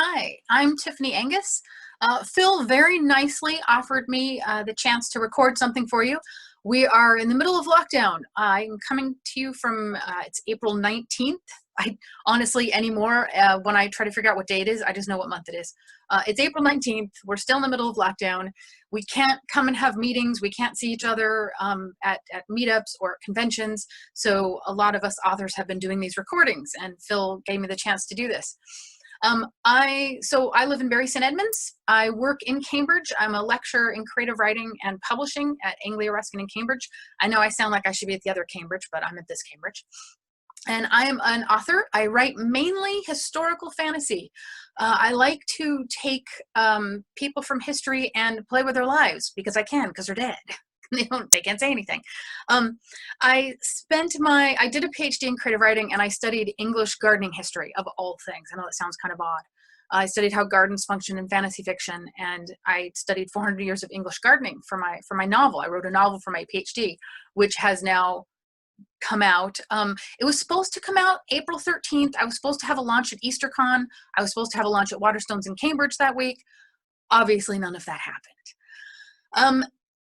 Hi, I'm Tiffani Angus. Phil very nicely offered me the chance to record something for you. We are in the middle of lockdown. I'm coming to you from, it's April 19th. I honestly, anymore, when I try to figure out what day it is, I just know what month it is. It's April 19th. We're still in the middle of lockdown. We can't come and have meetings. We can't see each other at meetups or conventions. So a lot of us authors have been doing these recordings, and Phil gave me the chance to do this. I live in Bury St. Edmunds. I work in Cambridge. I'm a lecturer in creative writing and publishing at Anglia Ruskin in Cambridge. I know I sound like I should be at the other Cambridge, but I'm at this Cambridge. And I am an author. I write mainly historical fantasy. I like to take people from history and play with their lives because I can, because they're dead. They can't say anything. I did a PhD in creative writing, and I studied English gardening history, of all things. I know that sounds kind of odd. I studied how gardens function in fantasy fiction, and I studied 400 years of English gardening for my novel. I wrote a novel for my PhD, which has now come out. It was supposed to come out April 13th. I was supposed to have a launch at EasterCon. I was supposed to have a launch at Waterstones in Cambridge that week. Obviously, none of that happened.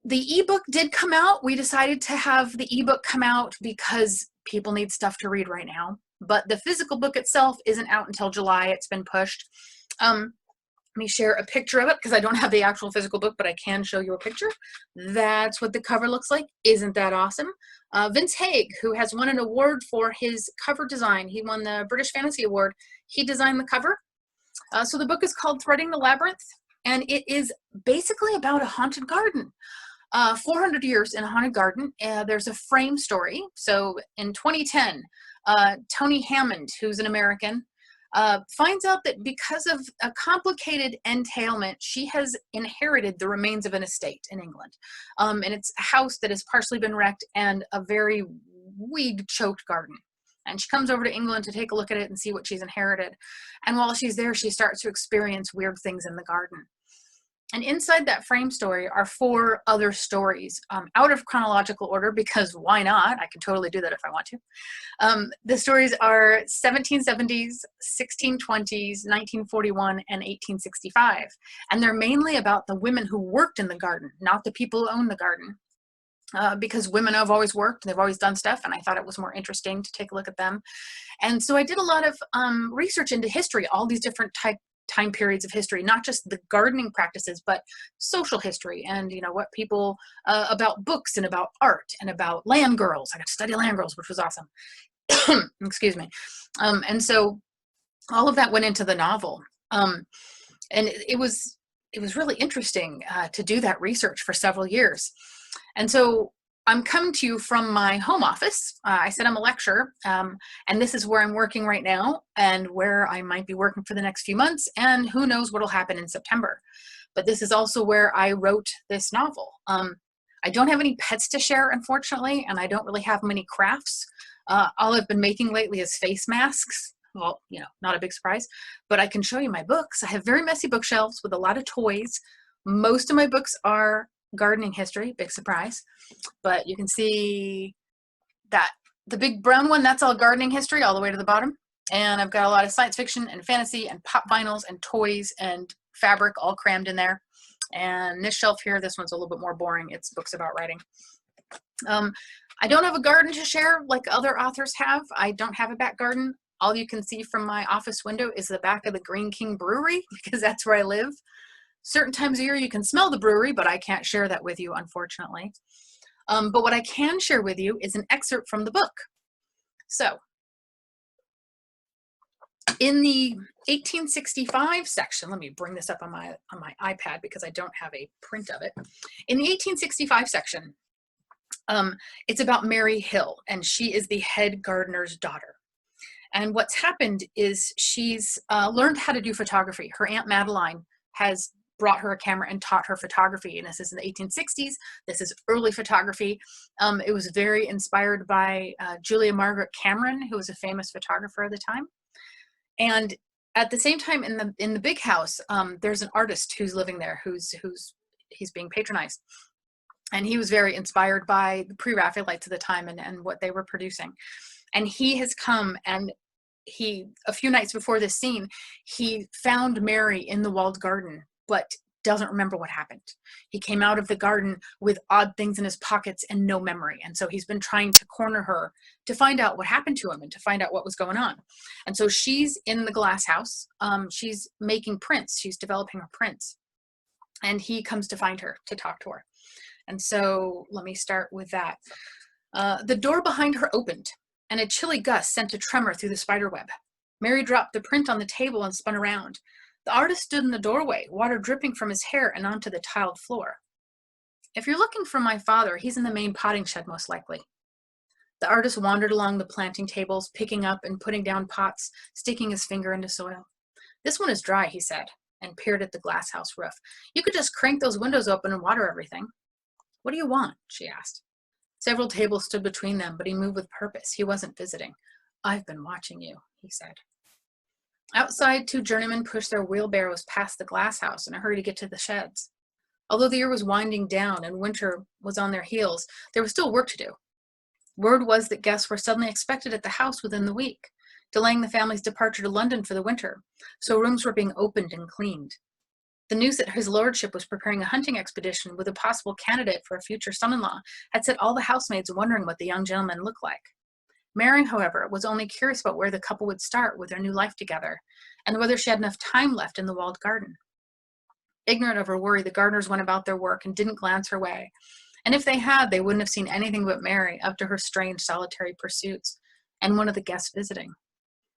The ebook did come out. We decided to have the ebook come out because people need stuff to read right now. But the physical book itself isn't out until July. It's been pushed. Let me share a picture of it because I don't have the actual physical book, but I can show you a picture. That's what the cover looks like. Isn't that awesome? Vince Haig, who has won an award for his cover design. He won the British Fantasy Award. He designed the cover. So the book is called Threading the Labyrinth, and it is basically about a haunted garden. 400 years in a haunted garden. There's a frame story. So in 2010, Tony Hammond, who's an American, finds out that because of a complicated entailment, she has inherited the remains of an estate in England. And it's a house that has partially been wrecked and a very weed-choked garden. And she comes over to England to take a look at it and see what she's inherited. And while she's there, she starts to experience weird things in the garden. And inside that frame story are 4 other stories, out of chronological order, because why not? I can totally do that if I want to. The stories are 1770s, 1620s, 1941, and 1865. And they're mainly about the women who worked in the garden, not the people who owned the garden. Because women have always worked, they've always done stuff, and I thought it was more interesting to take a look at them. And so I did a lot of research into history, all these different time periods of history, not just the gardening practices, but social history and, what people, about books and about art and about land girls. I got to study land girls, which was awesome. Excuse me. And so all of that went into the novel. And it was really interesting to do that research for several years. And so I'm coming to you from my home office. I said I'm a lecturer, and this is where I'm working right now and where I might be working for the next few months, and who knows what will happen in September. But this is also where I wrote this novel. I don't have any pets to share, unfortunately, and I don't really have many crafts. All I've been making lately is face masks. Well, not a big surprise, but I can show you my books. I have very messy bookshelves with a lot of toys. Most of my books are gardening history, big surprise, but you can see that the big brown one, that's all gardening history all the way to the bottom. And I've got a lot of science fiction and fantasy and pop vinyls and toys and fabric all crammed in there. And this shelf here, this one's a little bit more boring. It's books about writing. I don't have a garden to share like other authors have. I don't have a back garden. All you can see from my office window is the back of the Green King Brewery because that's where I live. Certain times of year you can smell the brewery, but I can't share that with you, unfortunately. But what I can share with you is an excerpt from the book. So, in the 1865 section, let me bring this up on my iPad because I don't have a print of it. In the 1865 section, it's about Mary Hill, and she is the head gardener's daughter. And what's happened is she's learned how to do photography. Her Aunt Madeline has brought her a camera and taught her photography. And this is in the 1860s. This is early photography. It was very inspired by Julia Margaret Cameron, who was a famous photographer at the time. And at the same time, in the big house, there's an artist who's living there, he's being patronized. And he was very inspired by the pre-Raphaelites at the time and what they were producing. And he has come and a few nights before this scene, he found Mary in the walled garden, but doesn't remember what happened. He came out of the garden with odd things in his pockets and no memory. And so he's been trying to corner her to find out what happened to him and to find out what was going on. And so she's in the glass house. She's making prints. She's developing her prints. And he comes to find her, to talk to her. And so let me start with that. The door behind her opened, and a chilly gust sent a tremor through the spider web. Mary dropped the print on the table and spun around. The artist stood in the doorway, water dripping from his hair and onto the tiled floor. If you're looking for my father, he's in the main potting shed, most likely. The artist wandered along the planting tables, picking up and putting down pots, sticking his finger into soil. This one is dry, he said, and peered at the glass house roof. You could just crank those windows open and water everything. What do you want? She asked. Several tables stood between them, but he moved with purpose. He wasn't visiting. I've been watching you, he said. Outside, two journeymen pushed their wheelbarrows past the glass house in a hurry to get to the sheds. Although the year was winding down and winter was on their heels, there was still work to do. Word was that guests were suddenly expected at the house within the week, delaying the family's departure to London for the winter, so rooms were being opened and cleaned. The news that his lordship was preparing a hunting expedition with a possible candidate for a future son-in-law had set all the housemaids wondering what the young gentleman looked like. Mary, however, was only curious about where the couple would start with their new life together, and whether she had enough time left in the walled garden. Ignorant of her worry, the gardeners went about their work and didn't glance her way, and if they had, they wouldn't have seen anything but Mary up to her strange solitary pursuits, and one of the guests visiting.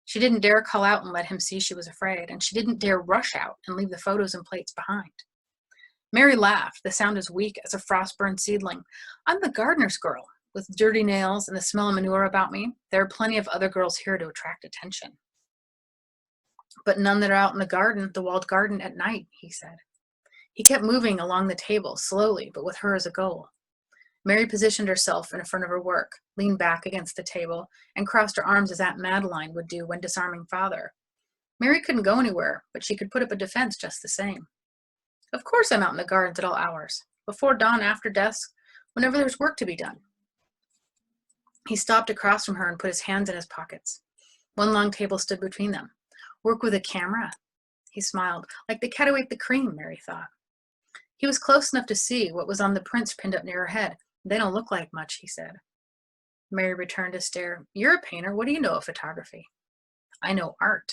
She didn't dare call out and let him see she was afraid, and she didn't dare rush out and leave the photos and plates behind. Mary laughed, the sound as weak as a frost-burned seedling. I'm the gardener's girl. With dirty nails and the smell of manure about me, there are plenty of other girls here to attract attention. But none that are out in the garden, the walled garden at night, he said. He kept moving along the table, slowly, but with her as a goal. Mary positioned herself in front of her work, leaned back against the table, and crossed her arms as Aunt Madeline would do when disarming father. Mary couldn't go anywhere, but she could put up a defense just the same. Of course I'm out in the gardens at all hours, before dawn, after dusk, whenever there's work to be done. He stopped across from her and put his hands in his pockets. One long table stood between them. Work with a camera? He smiled. Like the cat who ate the cream, Mary thought. He was close enough to see what was on the prints pinned up near her head. They don't look like much, he said. Mary returned to stare. You're a painter. What do you know of photography? I know art.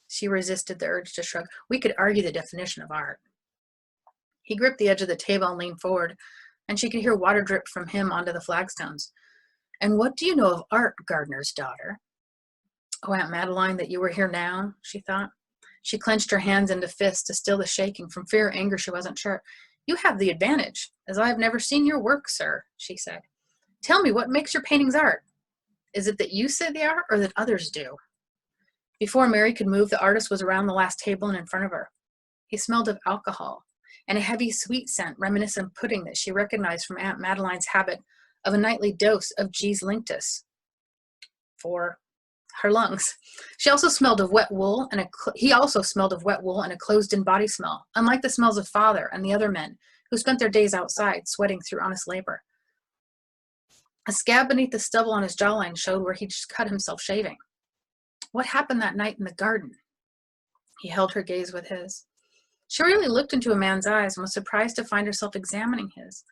She resisted the urge to shrug. We could argue the definition of art. He gripped the edge of the table and leaned forward, and she could hear water drip from him onto the flagstones. And what do you know of art, gardener's daughter? Oh, Aunt Madeline, that you were here now, she thought. She clenched her hands into fists to still the shaking. From fear or anger, she wasn't sure. You have the advantage, as I have never seen your work, sir, she said. Tell me, what makes your paintings art? Is it that you say they are, or that others do? Before Mary could move, the artist was around the last table and in front of her. He smelled of alcohol, and a heavy sweet scent reminiscent of pudding that she recognized from Aunt Madeline's habit of a nightly dose of G's Linctus for her lungs. She also smelled of wet wool, and he also smelled of wet wool and a closed-in body smell, unlike the smells of father and the other men who spent their days outside, sweating through honest labor. A scab beneath the stubble on his jawline showed where he'd just cut himself shaving. What happened that night in the garden? He held her gaze with his. She really looked into a man's eyes and was surprised to find herself examining his.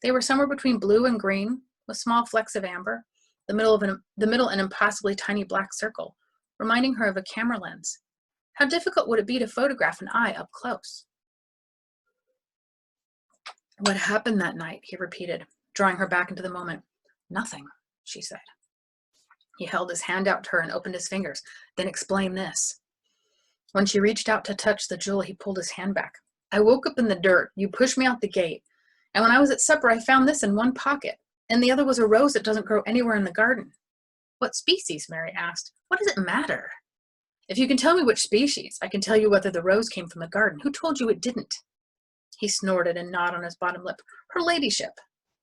They were somewhere between blue and green, with small flecks of amber, the middle an impossibly tiny black circle, reminding her of a camera lens. How difficult would it be to photograph an eye up close? What happened that night? He repeated, drawing her back into the moment. Nothing, she said. He held his hand out to her and opened his fingers. Then explain this. When she reached out to touch the jewel, he pulled his hand back. I woke up in the dirt. You pushed me out the gate. And when I was at supper, I found this in one pocket, and the other was a rose that doesn't grow anywhere in the garden. What species? Mary asked. What does it matter? If you can tell me which species, I can tell you whether the rose came from the garden. Who told you it didn't? He snorted and gnawed on his bottom lip. Her ladyship.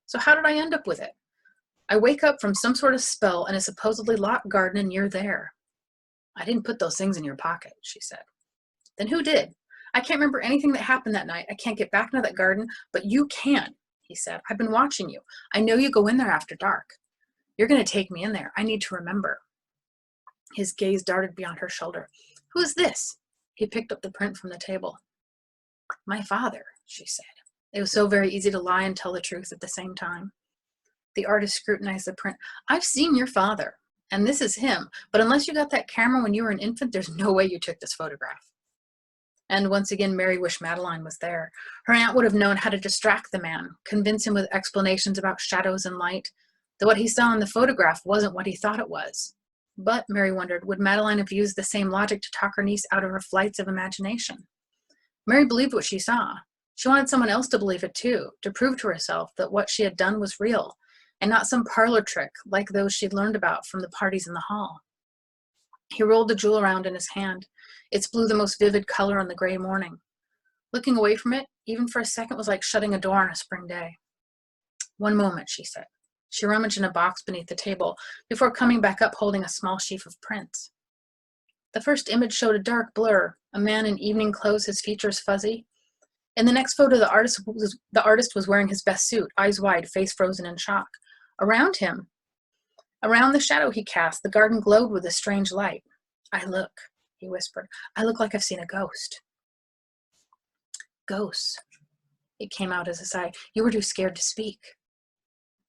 So how did I end up with it? I wake up from some sort of spell in a supposedly locked garden, and you're there. I didn't put those things in your pocket, she said. Then who did? I can't remember anything that happened that night. I can't get back into that garden, but you can, he said. I've been watching you. I know you go in there after dark. You're going to take me in there. I need to remember. His gaze darted beyond her shoulder. Who is this? He picked up the print from the table. My father, she said. It was so very easy to lie and tell the truth at the same time. The artist scrutinized the print. I've seen your father, and this is him, but unless you got that camera when you were an infant, there's no way you took this photograph. And once again, Mary wished Madeline was there. Her aunt would have known how to distract the man, convince him with explanations about shadows and light, that what he saw in the photograph wasn't what he thought it was. But, Mary wondered, would Madeline have used the same logic to talk her niece out of her flights of imagination? Mary believed what she saw. She wanted someone else to believe it too, to prove to herself that what she had done was real, and not some parlor trick like those she'd learned about from the parties in the hall. He rolled the jewel around in his hand. Its blue the most vivid color on the gray morning. Looking away from it, even for a second, was like shutting a door on a spring day. One moment, she said. She rummaged in a box beneath the table before coming back up holding a small sheaf of prints. The first image showed a dark blur, a man in evening clothes, his features fuzzy. In the next photo, the artist was wearing his best suit, eyes wide, face frozen in shock. Around him, around the shadow he cast, the garden glowed with a strange light. I look, he whispered. I look like I've seen a ghost. Ghosts. It came out as a sigh. You were too scared to speak.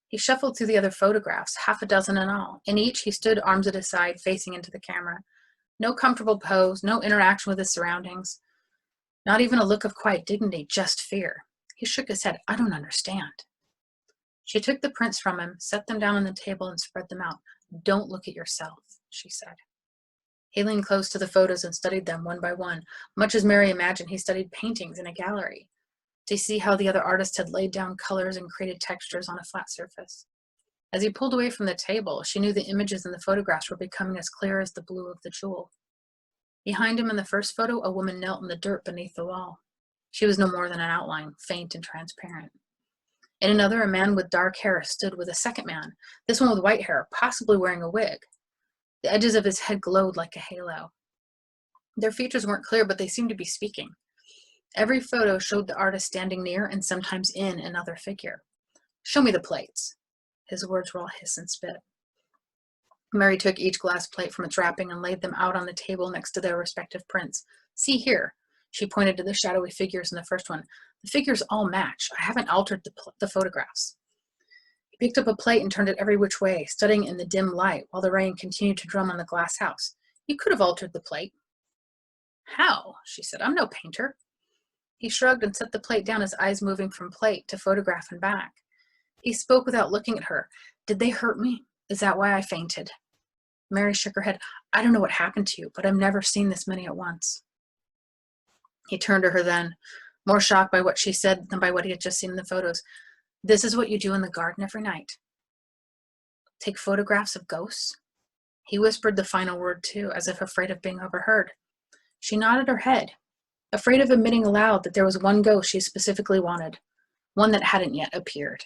He shuffled through the other photographs, half a dozen in all. In each, he stood arms at his side, facing into the camera. No comfortable pose, no interaction with his surroundings. Not even a look of quiet dignity, just fear. He shook his head. I don't understand. She took the prints from him, set them down on the table, and spread them out. Don't look at yourself, she said. He leaned close to the photos and studied them one by one, much as Mary imagined he studied paintings in a gallery, to see how the other artist had laid down colors and created textures on a flat surface. As he pulled away from the table, she knew the images in the photographs were becoming as clear as the blue of the jewel. Behind him in the first photo, a woman knelt in the dirt beneath the wall. She was no more than an outline, faint and transparent. In another, a man with dark hair stood with a second man, this one with white hair, possibly wearing a wig. The edges of his head glowed like a halo. Their features weren't clear, but they seemed to be speaking. Every photo showed the artist standing near and sometimes in another figure. Show me the plates. His words were all hiss and spit. Mary took each glass plate from its wrapping and laid them out on the table next to their respective prints. See here. She pointed to the shadowy figures in the first one. The figures all match. I haven't altered the photographs. He picked up a plate and turned it every which way, studying in the dim light while the rain continued to drum on the glass house. You could have altered the plate. How? She said. I'm no painter. He shrugged and set the plate down, his eyes moving from plate to photograph and back. He spoke without looking at her. Did they hurt me? Is that why I fainted? Mary shook her head. I don't know what happened to you, but I've never seen this many at once. He turned to her then, more shocked by what she said than by what he had just seen in the photos. This is what you do in the garden every night. Take photographs of ghosts? He whispered the final word too, as if afraid of being overheard. She nodded her head, afraid of admitting aloud that there was one ghost she specifically wanted, one that hadn't yet appeared.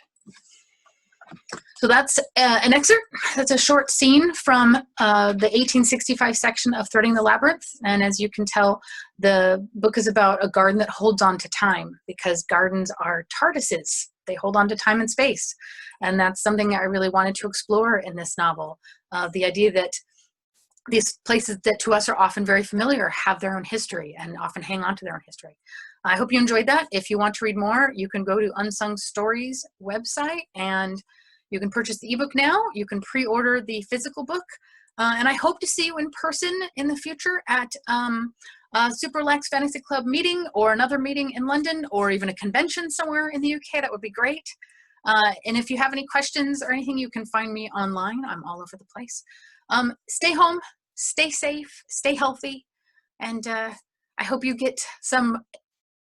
So that's an excerpt. That's a short scene from the 1865 section of Threading the Labyrinth. And as you can tell, the book is about a garden that holds on to time, because gardens are TARDISes. They hold on to time and space. And that's something I really wanted to explore in this novel. The idea that these places that to us are often very familiar have their own history and often hang on to their own history. I hope you enjoyed that. If you want to read more, you can go to Unsung Stories website and you can purchase the ebook now. You can pre-order the physical book. And I hope to see you in person in the future at Super Lex Fantasy Club meeting, or another meeting in London, or even a convention somewhere in the UK. That would be great. And if you have any questions or anything, you can find me online. I'm all over the place. Stay home, stay safe, stay healthy, and I hope you get some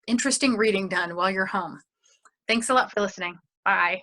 interesting reading done while you're home. Thanks a lot for listening. Bye.